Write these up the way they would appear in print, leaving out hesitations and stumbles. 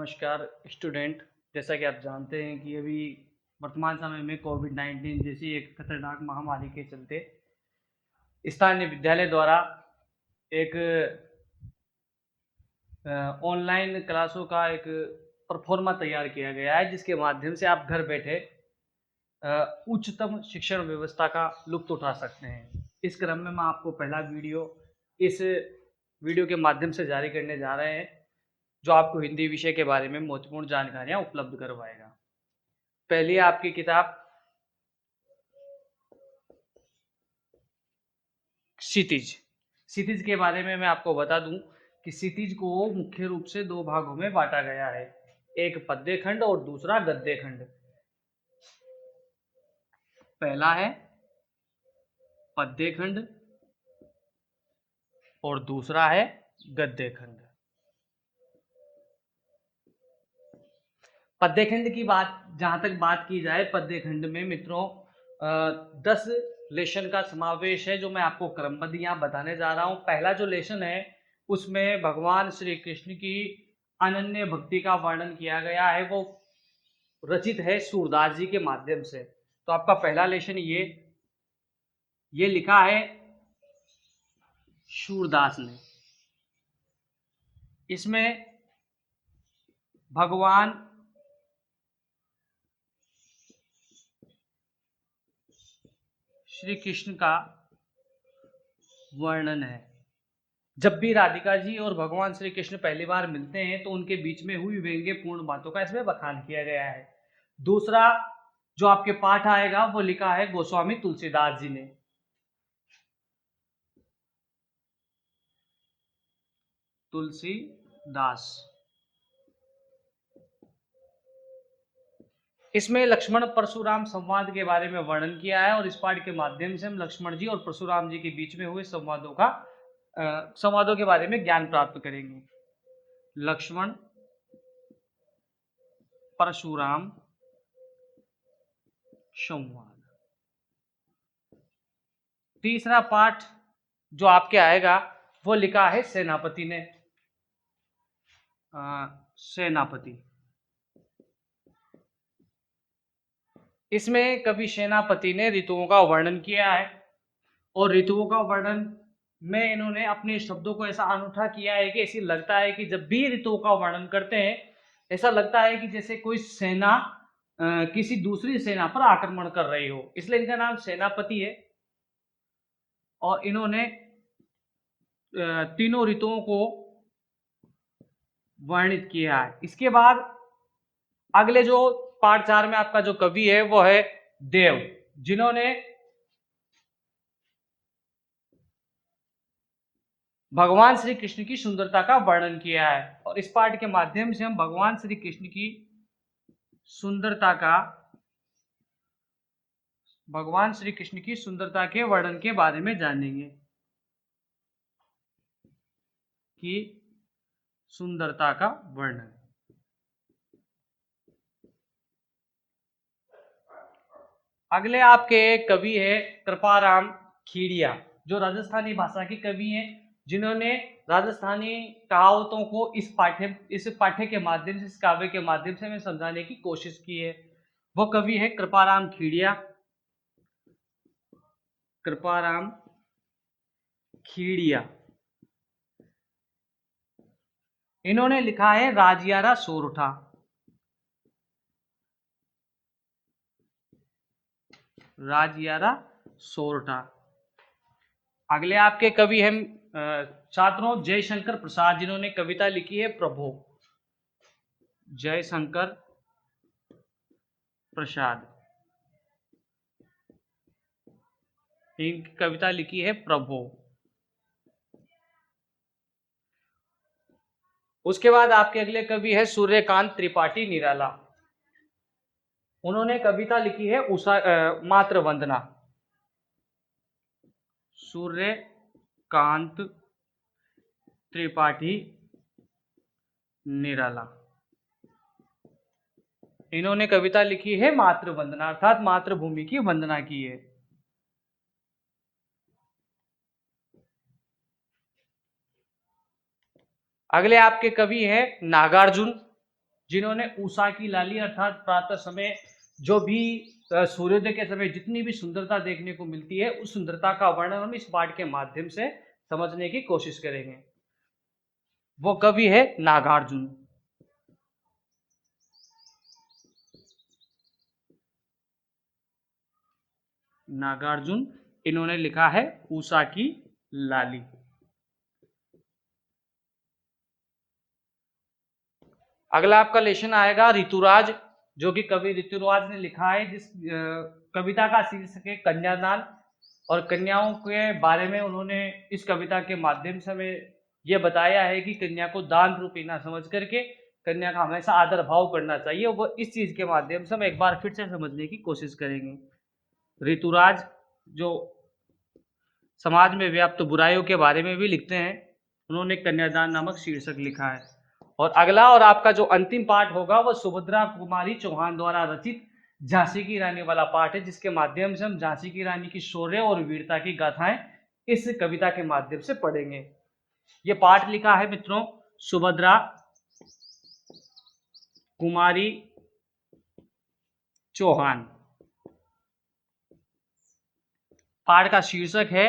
नमस्कार स्टूडेंट। जैसा कि आप जानते हैं कि अभी वर्तमान समय में कोविड-19 जैसी एक खतरनाक महामारी के चलते स्थानीय विद्यालय द्वारा एक ऑनलाइन क्लासों का एक प्रोफार्मा तैयार किया गया है, जिसके माध्यम से आप घर बैठे उच्चतम शिक्षण व्यवस्था का लुत्फ़ उठा सकते हैं। इस क्रम में मैं आपको पहला वीडियो इस वीडियो के माध्यम से जारी करने जा रहे हैं, जो आपको हिंदी विषय के बारे में महत्वपूर्ण जानकारियाँ उपलब्ध करवाएगा। पहली आपकी किताब क्षितिज। क्षितिज के बारे में मैं आपको बता दूं कि क्षितिज को मुख्य रूप से दो भागों में बांटा गया है, एक पद्य खंड और दूसरा गद्य खंड। पहला है पद्य खंड और दूसरा है गद्य खंड। पद्य खंड की बात जहां तक बात की जाए, पद्य खंड में मित्रों 10 लेशन का समावेश है, जो मैं आपको क्रमबद्ध यहाँ बताने जा रहा हूँ। पहला जो लेशन है उसमें भगवान श्री कृष्ण की अनन्य भक्ति का वर्णन किया गया है, वो रचित है सूरदास जी के माध्यम से। तो आपका पहला लेशन ये लिखा है सूरदास ने। इसमें भगवान श्री कृष्ण का वर्णन है। जब भी राधिका जी और भगवान श्री कृष्ण पहली बार मिलते हैं तो उनके बीच में हुई व्यंग्यपूर्ण बातों का इसमें बखान किया गया है। दूसरा जो आपके पाठ आएगा वो लिखा है गोस्वामी तुलसीदास जी ने। तुलसीदास। इसमें लक्ष्मण परशुराम संवाद के बारे में वर्णन किया है और इस पाठ के माध्यम से हम लक्ष्मण जी और परशुराम जी के बीच में हुए संवादों के बारे में ज्ञान प्राप्त करेंगे। लक्ष्मण परशुराम संवाद। तीसरा पाठ जो आपके आएगा वो लिखा है सेनापति ने। सेनापति। इसमें कवि सेनापति ने ऋतुओं का वर्णन किया है और ऋतुओं का वर्णन में इन्होंने अपने शब्दों को ऐसा अनूठा किया है कि ऐसी लगता है कि जब भी ऋतुओं का वर्णन करते हैं ऐसा लगता है कि जैसे कोई सेना किसी दूसरी सेना पर आक्रमण कर रही हो, इसलिए इनका नाम सेनापति है। और इन्होंने तीनों ऋतुओं को वर्णित किया है। इसके बाद अगले जो पाठ 4 में आपका जो कवि है वो है देव, जिन्होंने भगवान श्री कृष्ण की सुंदरता का वर्णन किया है। और इस पाठ के माध्यम से हम भगवान श्री कृष्ण की सुंदरता के वर्णन के बारे में जानेंगे कि सुंदरता का वर्णन। अगले आपके कवि है कृपाराम खेड़िया, जो राजस्थानी भाषा के कवि हैं, जिन्होंने राजस्थानी कहावतों को इस पाठ्य के माध्यम से, इस काव्य के माध्यम से हमें समझाने की कोशिश की है। वो कवि है कृपाराम खेड़िया। कृपाराम खेड़िया। इन्होंने लिखा है राजियारा सोरठा। राजियारा सोरठा। अगले आपके कवि हैं छात्रों जयशंकर प्रसाद, जिन्होंने कविता लिखी है प्रभो। जयशंकर प्रसाद। इनकी कविता लिखी है प्रभो। उसके बाद आपके अगले कवि है सूर्यकांत त्रिपाठी निराला। उन्होंने कविता लिखी है मात्र वंदना। सूर्यकांत त्रिपाठी निराला। इन्होंने कविता लिखी है मातृ वंदना, अर्थात मातृभूमि की वंदना की है। अगले आपके कवि हैं नागार्जुन। जिन्होंने उषा की लाली अर्थात प्रातः समय जो भी सूर्योदय के समय जितनी भी सुंदरता देखने को मिलती है, उस सुंदरता का वर्णन हम इस पाठ के माध्यम से समझने की कोशिश करेंगे। वो कवि है नागार्जुन। नागार्जुन, इन्होंने लिखा है उषा की लाली। अगला आपका लेशन आएगा ऋतुराज, जो कि कवि ऋतुराज ने लिखा है, जिस कविता का शीर्षक है कन्यादान। और कन्याओं के बारे में उन्होंने इस कविता के माध्यम से हमें यह बताया है कि कन्या को दान रूपी ना समझ करके कन्या का हमेशा आदर भाव करना चाहिए। वो इस चीज के माध्यम से हम एक बार फिर से समझने की कोशिश करेंगे। ऋतुराज जो समाज में व्याप्त बुराइयों के बारे में भी लिखते हैं, उन्होंने कन्यादान नामक शीर्षक लिखा है। और अगला और आपका जो अंतिम पाठ होगा वह सुभद्रा कुमारी चौहान द्वारा रचित झांसी की रानी वाला पाठ है, जिसके माध्यम से हम झांसी की रानी की शौर्य और वीरता की गाथाएं इस कविता के माध्यम से पढ़ेंगे। यह पाठ लिखा है मित्रों सुभद्रा कुमारी चौहान। पाठ का शीर्षक है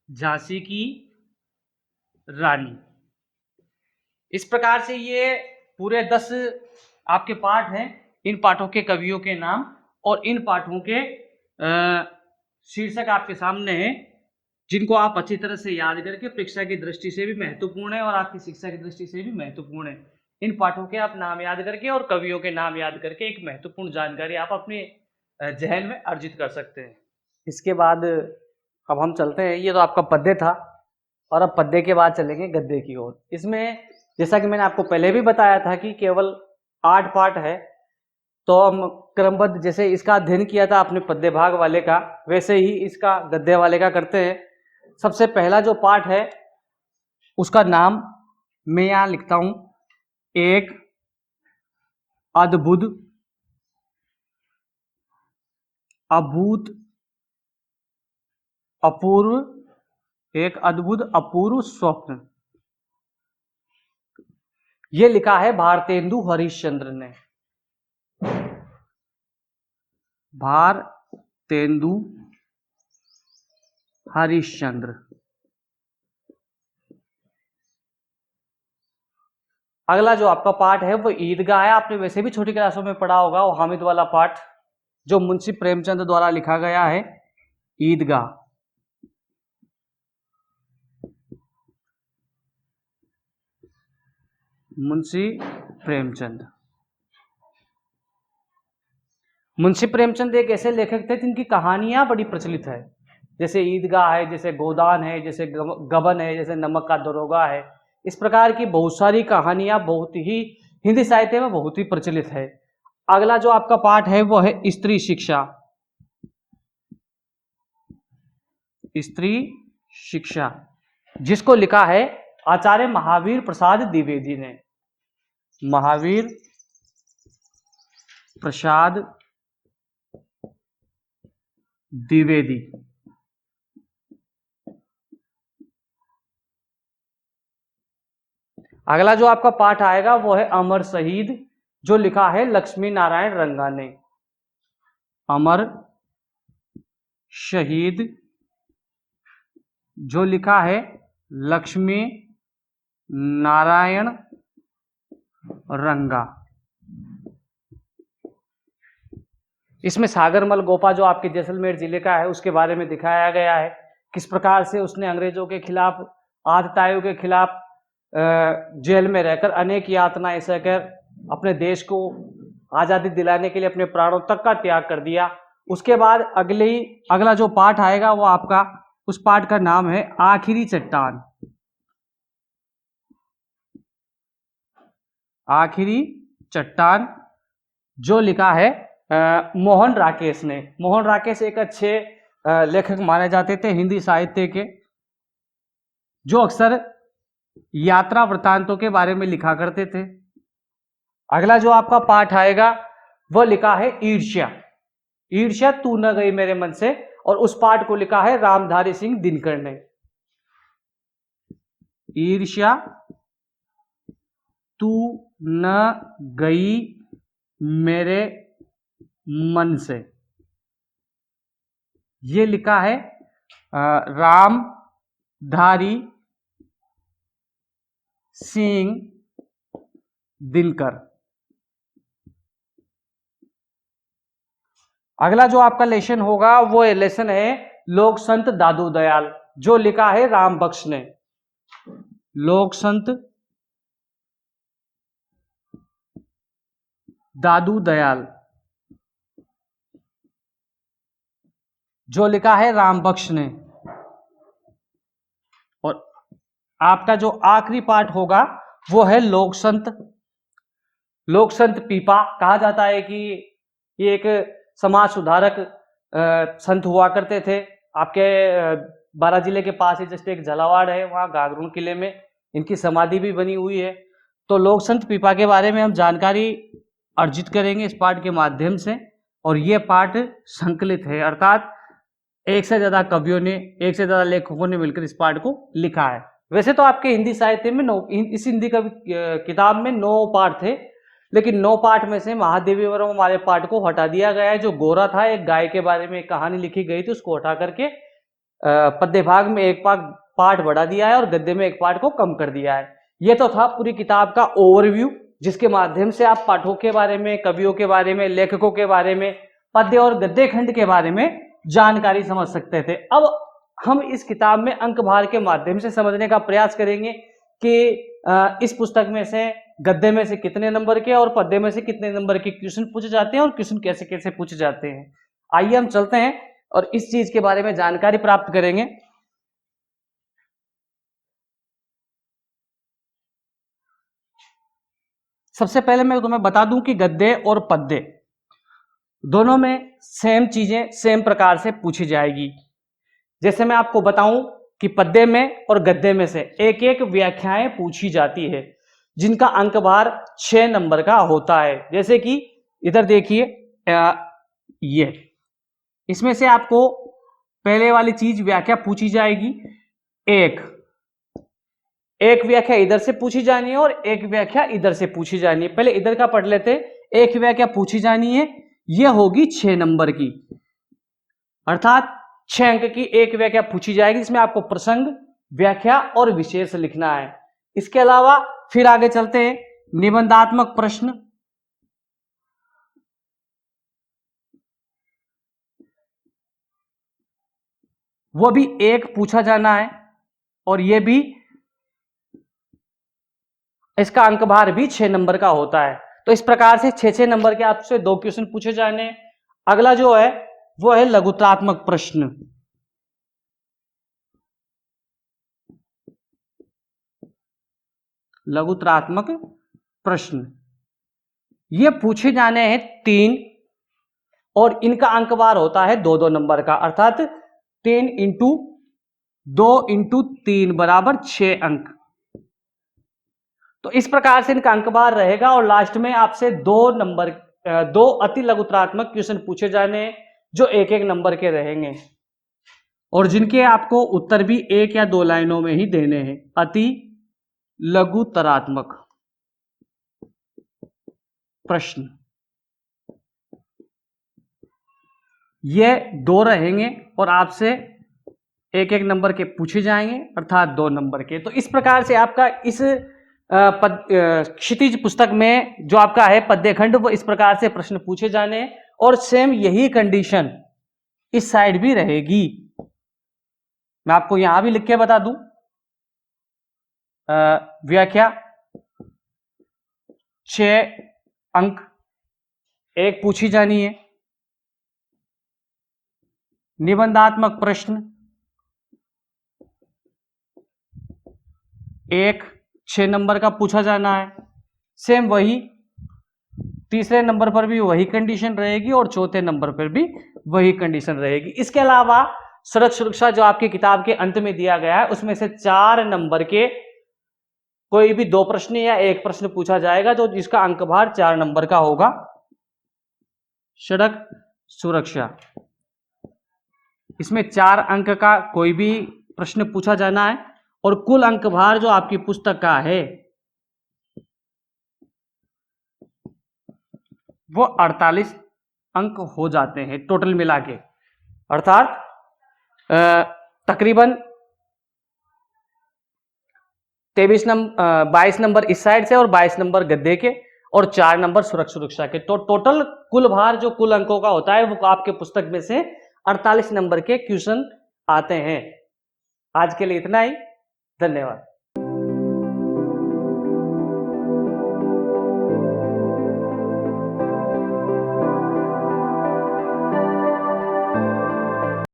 झांसी की रानी। इस प्रकार से ये पूरे 10 आपके पाठ हैं। इन पाठों के कवियों के नाम और इन पाठों के शीर्षक आपके सामने हैं, जिनको आप अच्छी तरह से याद करके परीक्षा की दृष्टि से भी महत्वपूर्ण है और आपकी शिक्षा की दृष्टि से भी महत्वपूर्ण है। इन पाठों के आप नाम याद करके और कवियों के नाम याद करके एक महत्वपूर्ण जानकारी आप अपने जहन में अर्जित कर सकते हैं। इसके बाद अब हम चलते हैं, ये तो आपका पद्य था और अब पद्य के बाद चलेंगे गद्य की ओर। इसमें जैसा कि मैंने आपको पहले भी बताया था कि केवल 8 पाठ है, तो हम क्रमबद्ध जैसे इसका अध्ययन किया था अपने पद्य भाग वाले का, वैसे ही इसका गद्य वाले का करते हैं। सबसे पहला जो पाठ है उसका नाम मैं यहां लिखता हूं, एक अद्भुत अभूत अपूर्व, एक अद्भुत अपूर्व स्वप्न। यह लिखा है भारतेंदु हरिश्चंद्र ने। भारतेंदु हरिश्चंद्र। अगला जो आपका पाठ है वो ईदगाह है। आपने वैसे भी छोटी क्लासों में पढ़ा होगा वो हामिद वाला पाठ जो मुंशी प्रेमचंद द्वारा लिखा गया है, ईदगाह। मुंशी प्रेमचंद। मुंशी प्रेमचंद एक ऐसे लेखक थे जिनकी कहानियां बड़ी प्रचलित है, जैसे ईदगाह है, जैसे गोदान है, जैसे गबन है, जैसे नमक का दरोगा है। इस प्रकार की बहुत सारी कहानियां बहुत ही हिंदी साहित्य में बहुत ही प्रचलित है। अगला जो आपका पाठ है वो है स्त्री शिक्षा। स्त्री शिक्षा, जिसको लिखा है आचार्य महावीर प्रसाद द्विवेदी ने। महावीर प्रसाद द्विवेदी। अगला जो आपका पाठ आएगा वो है अमर शहीद, जो लिखा है लक्ष्मी नारायण रंगा ने। अमर शहीद जो लिखा है लक्ष्मी नारायण रंगा। इसमें सागरमल गोपा जो आपके जैसलमेर जिले का है उसके बारे में दिखाया गया है, किस प्रकार से उसने अंग्रेजों के खिलाफ, आतताइयों के खिलाफ जेल में रहकर अनेक यातनाएं सहकर अपने देश को आजादी दिलाने के लिए अपने प्राणों तक का त्याग कर दिया। उसके बाद अगला जो पाठ आएगा वो आपका, उस पाठ का नाम है आखिरी चट्टान। आखिरी चट्टान जो लिखा है मोहन राकेश ने। मोहन राकेश एक अच्छे लेखक माने जाते थे हिंदी साहित्य के, जो अक्सर यात्रा वृतांतों के बारे में लिखा करते थे। अगला जो आपका पाठ आएगा वो लिखा है ईर्ष्या। ईर्ष्या तू न गई मेरे मन से, और उस पाठ को लिखा है रामधारी सिंह दिनकर ने। ईर्ष्या तू न गई मेरे मन से। ये लिखा है रामधारी सिंह दिनकर। अगला जो आपका लेसन होगा वो लेसन है लोक संत दादू दयाल, जो लिखा है राम बख्श ने। लोक संत दादू दयाल, जो लिखा है राम बख्श ने। और आपका जो आखिरी पार्ट होगा वो है लोक संत। लोक संत पीपा कहा जाता है कि ये एक समाज सुधारक संत हुआ करते थे। आपके बारां जिले के पास ही जस्ट एक झालावाड़ है, वहाँ गागरून किले में इनकी समाधि भी बनी हुई है। तो लोक संत पीपा के बारे में हम जानकारी अर्जित करेंगे इस पाठ के माध्यम से। और ये पाठ संकलित है, अर्थात एक से ज्यादा कवियों ने, एक से ज्यादा लेखकों ने मिलकर इस पाठ को लिखा है। वैसे तो आपके हिंदी साहित्य में इस हिंदी किताब में 9 पाठ थे, लेकिन 9 पाठ में से महादेवी वर्मा वाले पाठ को हटा दिया गया है। जो गोरा था, एक गाय के बारे में एक कहानी लिखी गई थी, उसको हटा करके पद्य भाग में एक पाठ बढ़ा दिया है और गद्य में एक पाठ को कम कर दिया है। ये तो था पूरी किताब का ओवरव्यू, जिसके माध्यम से आप पाठों के बारे में, कवियों के बारे में, लेखकों के बारे में, पद्य और गद्य खंड के बारे में जानकारी समझ सकते थे। अब हम इस किताब में अंक भार के माध्यम से समझने का प्रयास करेंगे कि इस पुस्तक में से गद्य में से कितने नंबर के और पद्य में से कितने नंबर के क्वेश्चन पूछे जाते हैं और क्वेश्चन कैसे कैसे पूछे जाते हैं। आइए हम चलते हैं और इस चीज के बारे में जानकारी प्राप्त करेंगे। सबसे पहले मैं तुम्हें बता दूं कि गद्य और पद्य दोनों में सेम चीजें सेम प्रकार से पूछी जाएगी। जैसे मैं आपको बताऊं कि पद्य में और गद्य में से एक एक व्याख्याएं पूछी जाती है, जिनका अंक भार 6 नंबर का होता है। जैसे कि इधर देखिए, ये इसमें से आपको पहले वाली चीज व्याख्या पूछी जाएगी। एक व्याख्या इधर से पूछी जानी है और एक व्याख्या इधर से पूछी जानी है। पहले इधर का पढ़ लेते। एक व्याख्या पूछी जानी है, यह होगी 6 नंबर की, अर्थात 6 अंक की एक व्याख्या पूछी जाएगी, जिसमें आपको प्रसंग, व्याख्या और विशेष लिखना है। इसके अलावा फिर आगे चलते हैं, निबंधात्मक प्रश्न, वो भी एक पूछा जाना है और यह भी, इसका अंक भार भी 6 नंबर का होता है। तो इस प्रकार से 6-6 नंबर के आपसे 2 क्वेश्चन पूछे जाने हैं। अगला जो है वो है लघुत्रात्मक प्रश्न। लघुत्रात्मक प्रश्न ये पूछे जाने हैं 3 और इनका अंक भार होता है 2-2 नंबर का, अर्थात 3 इंटू 2 इंटू 3 बराबर 6 अंक। तो इस प्रकार से इनका अंक भार रहेगा और लास्ट में आपसे 2 अति लघुत्रात्मक क्वेश्चन पूछे जाने हैं, जो 1-1 नंबर के रहेंगे और जिनके आपको उत्तर भी 1 या 2 लाइनों में ही देने हैं। अति लघुतरात्मक प्रश्न ये 2 रहेंगे और आपसे 1-1 नंबर के पूछे जाएंगे, अर्थात 2 नंबर के। तो इस प्रकार से आपका इस क्षितिज पुस्तक में जो आपका है पद्य खंड, वो इस प्रकार से प्रश्न पूछे जाने हैं और सेम यही कंडीशन इस साइड भी रहेगी। मैं आपको यहां भी लिख के बता दूं, व्याख्या 6 अंक एक पूछी जानी है। निबंधात्मक प्रश्न 1 6 नंबर का पूछा जाना है। सेम वही तीसरे नंबर पर भी वही कंडीशन रहेगी और चौथे नंबर पर भी वही कंडीशन रहेगी। इसके अलावा सड़क सुरक्षा जो आपकी किताब के अंत में दिया गया है, उसमें से 4 नंबर के कोई भी 2 प्रश्न या 1 प्रश्न पूछा जाएगा, जो जिसका अंक भार 4 नंबर का होगा। सड़क सुरक्षा, इसमें 4 अंक का कोई भी प्रश्न पूछा जाना है और कुल अंक भार जो आपकी पुस्तक का है वो 48 अंक हो जाते हैं टोटल मिला के, अर्थात तकरीबन 22 नंबर इस साइड से और 22 नंबर गद्दे के और 4 नंबर सुरक्षा के। तो टोटल कुल भार जो कुल अंकों का होता है वो आपके पुस्तक में से 48 नंबर के क्वेश्चन आते हैं। आज के लिए इतना ही, धन्यवाद।